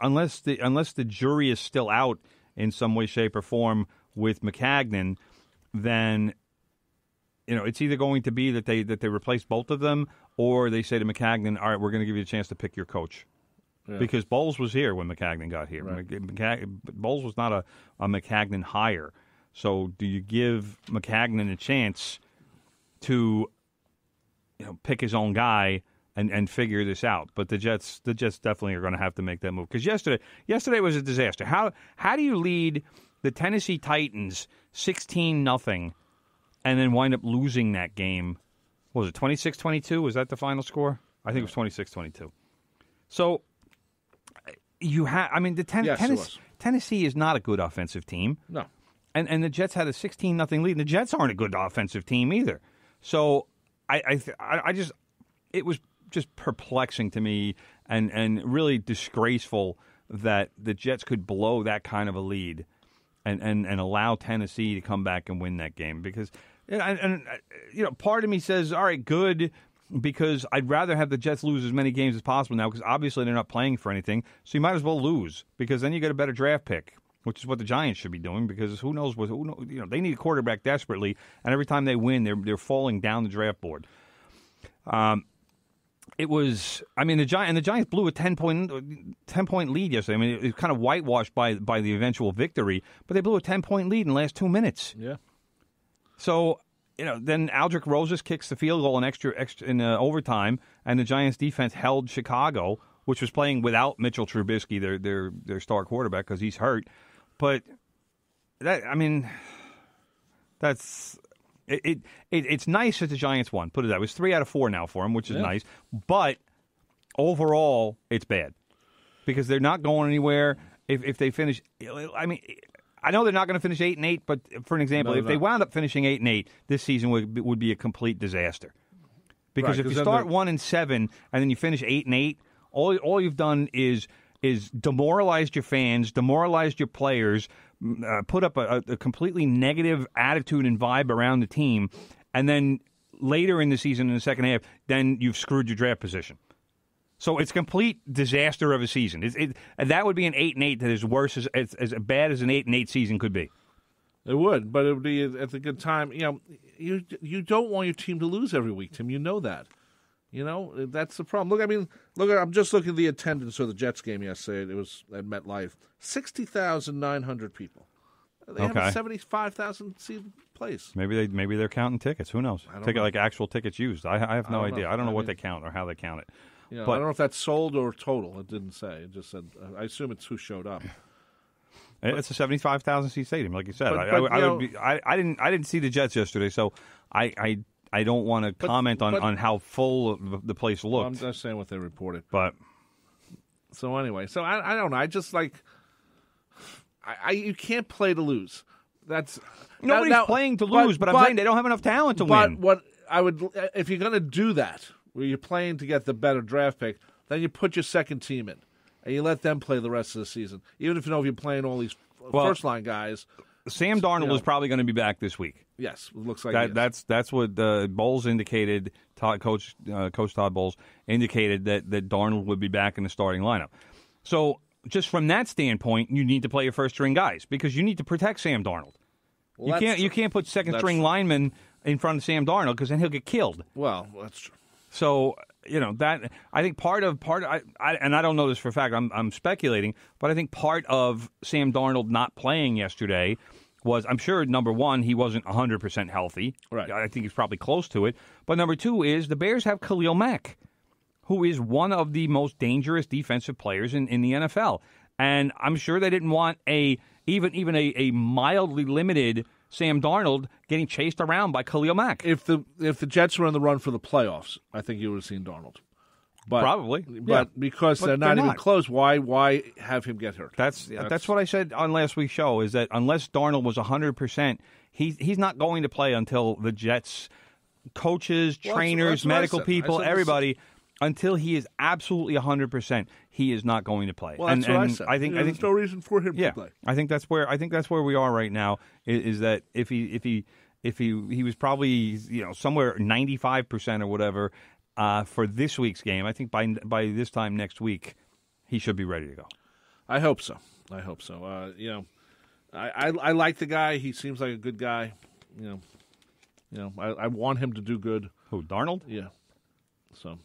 the jury is still out in some way, shape, or form with Maccagnan, then it's either going to be that they replace both of them, or they say to Maccagnan, all right, we're going to give you a chance to pick your coach. Yeah. Because Bowles was here when Maccagnan got here. Right. Bowles was not a Maccagnan hire. So do you give Maccagnan a chance to pick his own guy and figure this out? But the Jets definitely are going to have to make that move. Because yesterday was a disaster. How do you lead the Tennessee Titans 16-0 and then wind up losing that game? What was it, 26-22? Was that the final score? I think it was 26-22. So Tennessee is not a good offensive team. No. And the Jets had a 16-0 lead, and the Jets aren't a good offensive team either. So it was just perplexing to me and really disgraceful that the Jets could blow that kind of a lead and allow Tennessee to come back and win that game. Because part of me says, all right, good, because I'd rather have the Jets lose as many games as possible now, because obviously they're not playing for anything. So you might as well lose, because then you get a better draft pick, which is what the Giants should be doing, because who knows they need a quarterback desperately, and every time they win, they're falling down the draft board. The Giants blew a 10-point lead yesterday. I mean, it was kind of whitewashed by the eventual victory, but they blew a 10-point lead in the last 2 minutes. Yeah. So, then Aldrick Roses kicks the field goal in extra in overtime, and the Giants defense held Chicago, which was playing without Mitchell Trubisky, their star quarterback, because he's hurt. But it's nice that the Giants won. Put it that way. It was 3 out of 4 now for them, which is nice. But overall, it's bad because they're not going anywhere. If they finish, I know they're not going to finish 8-8. But for an example, if they wound up finishing 8-8, this season would be a complete disaster. Because if you start 1-7 and then you finish 8-8, all you've done is demoralized your fans, demoralized your players, put up a completely negative attitude and vibe around the team, and then later in the season, in the second half, then you've screwed your draft position. So it's a complete disaster of a season. That would be an 8-8 that is worse, as bad as an 8-8 season could be. It would, but it would be at a good time. You don't want your team to lose every week, Tim. You know that. That's the problem. Look, I'm just looking at the attendance of the Jets game yesterday. It was at MetLife. 60,900 people. They have a 75,000 seat place. Maybe they're counting tickets. Who knows? Like actual tickets used. I have no idea. I don't know what they count or how they count it. But I don't know if that's sold or total. It didn't say. It just said. I assume it's who showed up. It's a 75,000 seat stadium, like you said. I didn't see the Jets yesterday, so I don't want to comment on how full the place looked. Well, I'm just saying what they reported. But so anyway, I don't know. I just you can't play to lose. Nobody's playing to lose, but I'm saying they don't have enough talent to win. But what I would, if you're going to do that, where you're playing to get the better draft pick, then you put your second team in and you let them play the rest of the season, even if you're playing all these first line guys. Sam Darnold is probably going to be back this week. Yes, it looks like that's what Bowles indicated. Coach Todd Bowles indicated that Darnold would be back in the starting lineup. So just from that standpoint, you need to play your first string guys because you need to protect Sam Darnold. Well, you can't put second string linemen in front of Sam Darnold because then he'll get killed. Well, that's true. So that I think part of and I don't know this for a fact. I'm speculating, but I think part of Sam Darnold not playing yesterday was, I'm sure, number one, he wasn't 100% healthy. Right. I think he's probably close to it. But number two is the Bears have Khalil Mack, who is one of the most dangerous defensive players in the NFL. And I'm sure they didn't want even a mildly limited Sam Darnold getting chased around by Khalil Mack. If the Jets were in the run for the playoffs, I think you would have seen Darnold. But, probably. But because they're not even close, why have him get hurt? That's what I said on last week's show, is that unless Darnold was 100%, he's not going to play until the Jets coaches, trainers, medical people, everybody, until he is absolutely 100%, he is not going to play. Well, that's what I said. I think there's no reason for him to play. I think that's where we are right now. Is that if he was probably somewhere 95% or whatever for this week's game, I think by this time next week he should be ready to go. I hope so. I like the guy. He seems like a good guy. I want him to do good. Who, Darnold? Yeah. So,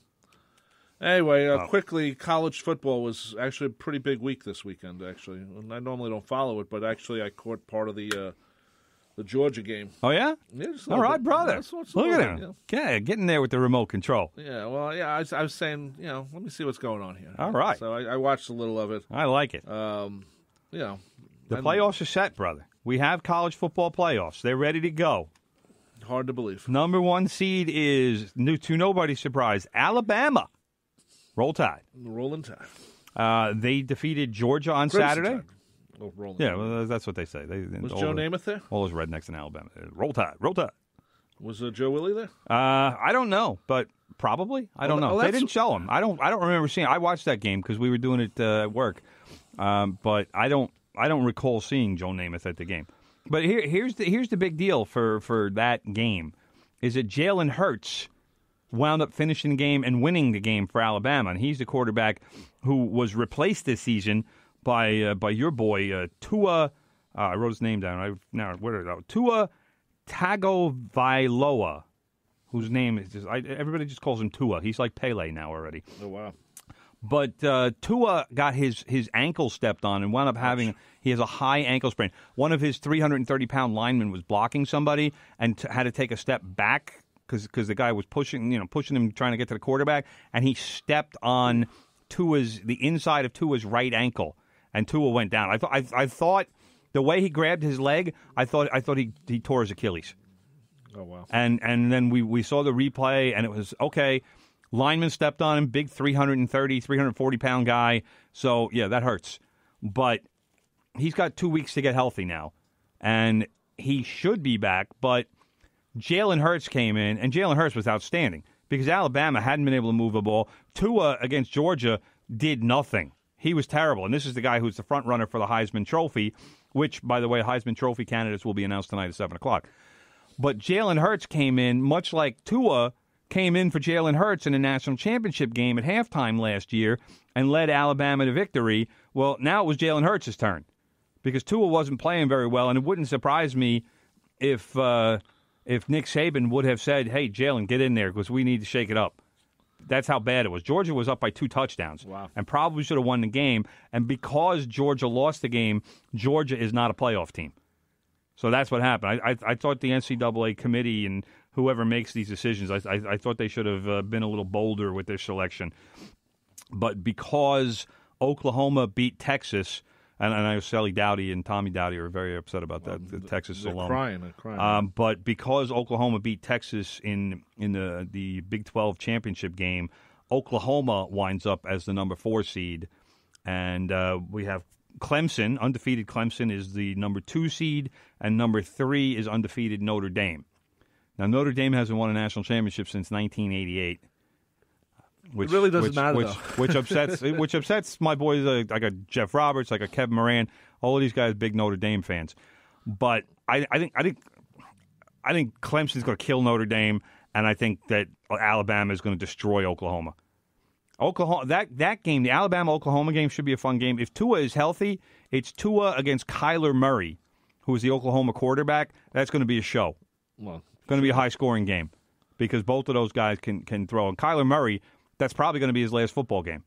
anyway, quickly, college football was actually a pretty big week this weekend, actually. And I normally don't follow it, but actually I caught part of the Georgia game. Oh, yeah? Yeah, just a All little right, bit. brother. Look at him. Yeah. Yeah, getting there with the remote control. Yeah, well, yeah, I was saying, let me see what's going on here. All right. So I watched a little of it. I like it. The playoffs are set, brother. We have college football playoffs. They're ready to go. Hard to believe. Number 1 seed is, to nobody's surprise, Alabama. Roll Tide. Rolling Tide. They defeated Georgia on Crimson Saturday. Tide. Oh, rolling Yeah, Tide. well, that's what they say. Was Joe Namath there? All those rednecks in Alabama. Roll Tide. Roll Tide. Was Joe Willie there? I don't know, but probably. I don't know. They didn't show him. I don't remember seeing. I watched that game because we were doing it at work, but I don't recall seeing Joe Namath at the game. But here's the big deal for that game is that Jalen Hurts wound up finishing the game and winning the game for Alabama, and he's the quarterback who was replaced this season by your boy Tua. I wrote his name down. Tua Tagovailoa, whose name is everybody just calls him Tua. He's like Pele now already. Oh wow! But Tua got his ankle stepped on and wound up he has a high ankle sprain. One of his 330-pound linemen was blocking somebody and had to take a step back because the guy was pushing him, trying to get to the quarterback, and he stepped on the inside of Tua's right ankle, and Tua went down. I thought the way he grabbed his leg, I thought he tore his Achilles. Oh wow! And then we saw the replay, and it was okay. Lineman stepped on him, big 340-pound guy. So, yeah, that hurts. But he's got 2 weeks to get healthy now. And he should be back. But Jalen Hurts came in, and Jalen Hurts was outstanding because Alabama hadn't been able to move the ball. Tua against Georgia did nothing. He was terrible. And this is the guy who's the front runner for the Heisman Trophy, which, by the way, Heisman Trophy candidates will be announced tonight at 7 o'clock. But Jalen Hurts came in, much like Tua came in for Jalen Hurts in a national championship game at halftime last year and led Alabama to victory. Well, now it was Jalen Hurts' turn because Tua wasn't playing very well, and it wouldn't surprise me if Nick Saban would have said, hey, Jalen, get in there because we need to shake it up. That's how bad it was. Georgia was up by 2 touchdowns and probably should have won the game. And because Georgia lost the game, Georgia is not a playoff team. So that's what happened. I thought the NCAA committee and whoever makes these decisions, I thought they should have been a little bolder with their selection. But because Oklahoma beat Texas, and I know Sally Dowdy and Tommy Dowdy are very upset about that, Texas alone. They're crying. But because Oklahoma beat Texas in the Big 12 championship game, Oklahoma winds up as the number 4 seed. And we have Clemson. Undefeated Clemson is the number 2 seed, and number 3 is undefeated Notre Dame. Now, Notre Dame hasn't won a national championship since 1988. It really doesn't matter, though. which upsets my boys. I got Jeff Roberts, I got Kevin Moran. All of these guys, big Notre Dame fans. But I think Clemson's going to kill Notre Dame, and I think that Alabama is going to destroy Oklahoma. That game, the Alabama-Oklahoma game, should be a fun game. If Tua is healthy, it's Tua against Kyler Murray, who is the Oklahoma quarterback. That's going to be a show. Well, going to be a high-scoring game because both of those guys can throw. And Kyler Murray, that's probably going to be his last football game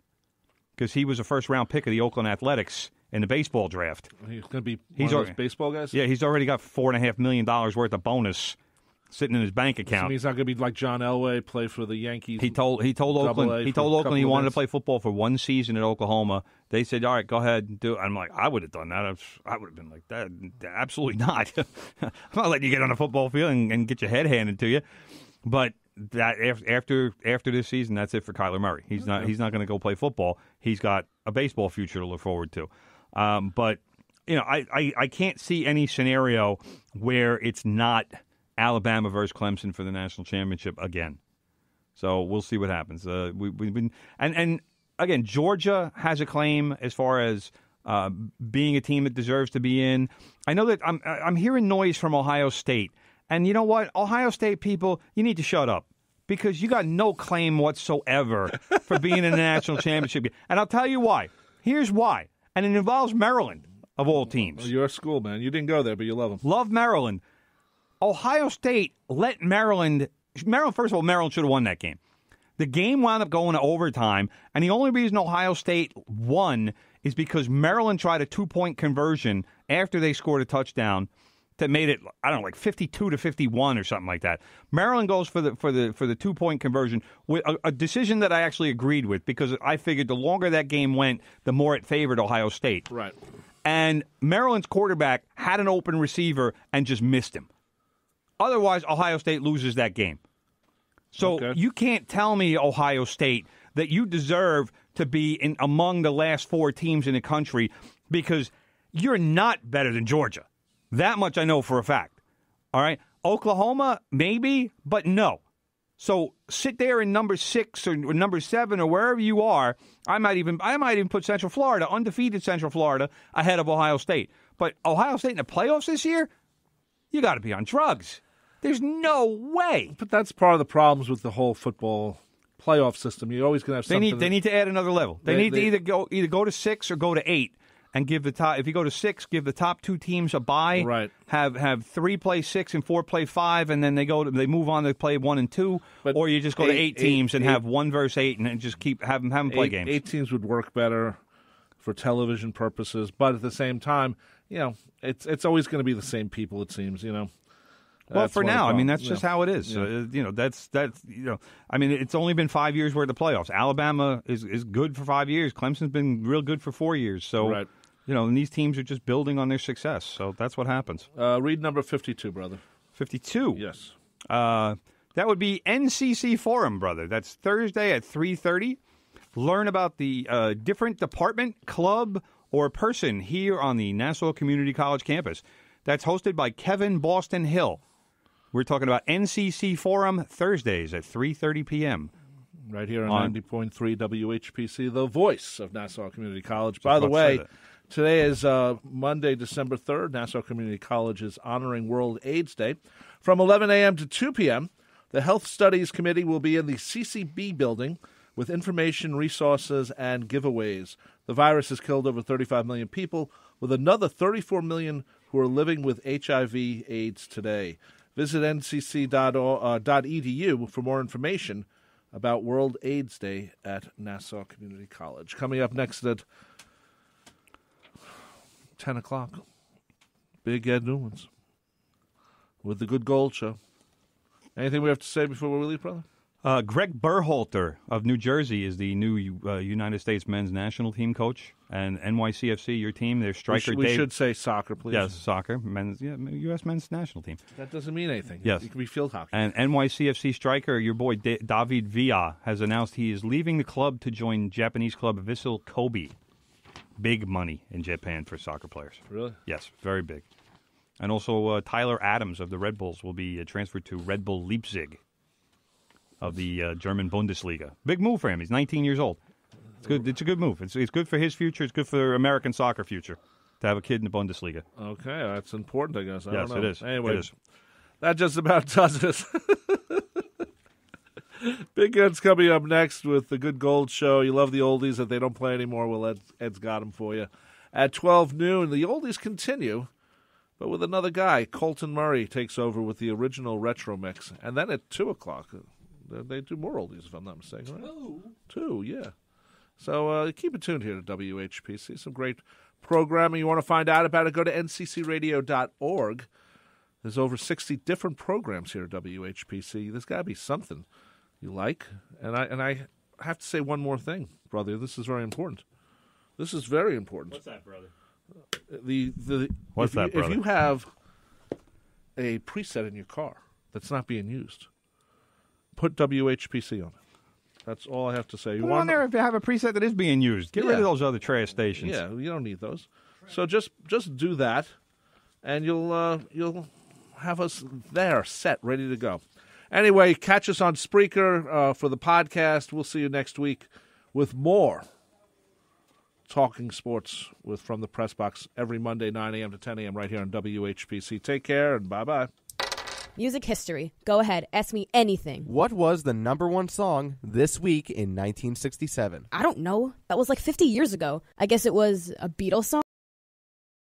because he was a first-round pick of the Oakland Athletics in the baseball draft. He's going to be one of those baseball guys? Yeah, he's already got $4.5 million worth of bonus sitting in his bank account. He's not going to be like John Elway, play for the Yankees. He told Oakland he wanted to play football for one season at Oklahoma. They said, "All right, go ahead and do it." I'm like, I would have done that. I would have been like, that absolutely not. I'm not letting you get on the football field and get your head handed to you. But that after this season, that's it for Kyler Murray. He's not going to go play football. He's got a baseball future to look forward to. But I can't see any scenario where it's not Alabama versus Clemson for the national championship again. So we'll see what happens. We've been and again, Georgia has a claim as far as being a team that deserves to be in. I know that I'm hearing noise from Ohio State, and you know what, Ohio State people, you need to shut up because you got no claim whatsoever for being in the national championship game. And I'll tell you why. Here's why. and it involves Maryland, of all teams. Well, you're a school, man. You didn't go there, but you love them. Love Maryland. Ohio State let Maryland, first of all, Maryland should have won that game. The game wound up going to overtime, and the only reason Ohio State won is because Maryland tried a 2-point conversion after they scored a touchdown that made it, I don't know, like 52-51 or something like that. Maryland goes for the 2-point conversion with a decision that I actually agreed with because I figured the longer that game went, the more it favored Ohio State. Right. And Maryland's quarterback had an open receiver and just missed him. Otherwise, Ohio State loses that game. So you can't tell me, Ohio State, that you deserve to be among the last 4 teams in the country because you're not better than Georgia. That much I know for a fact. All right? Oklahoma, maybe, but no. So sit there in number 6 or number 7 or wherever you are. I might even put Central Florida, undefeated Central Florida, ahead of Ohio State. But Ohio State in the playoffs this year, you got to be on drugs. There's no way. But that's part of the problems with the whole football playoff system. You're always going to have something. They need to add another level. They need to either go to 6 or go to 8. And give the top. If you go to 6, give the top 2 teams a bye. Right. Have 3 play 6 and 4 play 5, and then they move on to play 1 and 2. But or you just go to 8 teams and have 1 versus 8, and then just keep have them play games. 8 teams would work better for television purposes, but at the same time, it's always going to be the same people. It seems, Well, that's for now, I mean, that's just how it is. Yeah. That's I mean, it's only been 5 years worth of playoffs. Alabama is good for 5 years. Clemson's been real good for 4 years. So. Right. And these teams are just building on their success. So that's what happens. Read number 52, brother. 52? Yes. That would be NCC Forum, brother. That's Thursday at 3:30. Learn about the different department, club, or person here on the Nassau Community College campus. That's hosted by Kevin Boston Hill. We're talking about NCC Forum Thursdays at 3:30 p.m. Right here on 90.3 WHPC, the voice of Nassau Community College. By the way, today is Monday, December 3rd. Nassau Community College is honoring World AIDS Day. From 11 a.m. to 2 p.m., the Health Studies Committee will be in the CCB building with information, resources, and giveaways. The virus has killed over 35 million people, with another 34 million who are living with HIV/AIDS today. Visit ncc.edu for more information about World AIDS Day at Nassau Community College. Coming up next at 10 o'clock, Big Ed Newlands with the Good Gold Show. Anything we have to say before we leave, brother? Greg Berhalter of New Jersey is the new United States men's national team coach. And NYCFC, your team, their striker we should say soccer, please. Yes, soccer. U.S. men's national team. That doesn't mean anything. Yes. It can be field hockey. And NYCFC striker, your boy David Villa, has announced he is leaving the club to join Japanese club Vissel Kobe. Big money in Japan for soccer players. Really? Yes, very big. And also Tyler Adams of the Red Bulls will be transferred to Red Bull Leipzig of the German Bundesliga. Big move for him. He's 19 years old. It's good. It's a good move. It's good for his future. It's good for American soccer future to have a kid in the Bundesliga. Okay, that's important, I guess. I yes, don't know. it is. Anyway, it is. That just about does it. Big Ed's coming up next with the Good Gold Show. You love the oldies that they don't play anymore. Well, Ed's got them for you. At 12 noon, the oldies continue, but with another guy. Colton Murray takes over with the original retro mix. And then at 2 o'clock, they do more oldies, if I'm not mistaken, right? Two, yeah. So keep it tuned here to WHPC. Some great programming. You want to find out about it, go to nccradio.org. There's over 60 different programs here at WHPC. There's got to be something you like. And I have to say one more thing, brother. This is very important. This is very important. What's that, brother? What's that, brother? If you have a preset in your car that's not being used, put WHPC on it. That's all I have to say. You want on there if you have a preset that is being used. Get rid of those other trash stations. Yeah, you don't need those. So just do that, and you'll have us there, set, ready to go. Anyway, catch us on Spreaker for the podcast. We'll see you next week with more Talking Sports from the Press Box every Monday, 9 a.m. to 10 a.m. right here on WHPC. Take care, and bye-bye. Music history. Go ahead. Ask me anything. What was the #1 song this week in 1967? I don't know. That was like 50 years ago. I guess it was a Beatles song?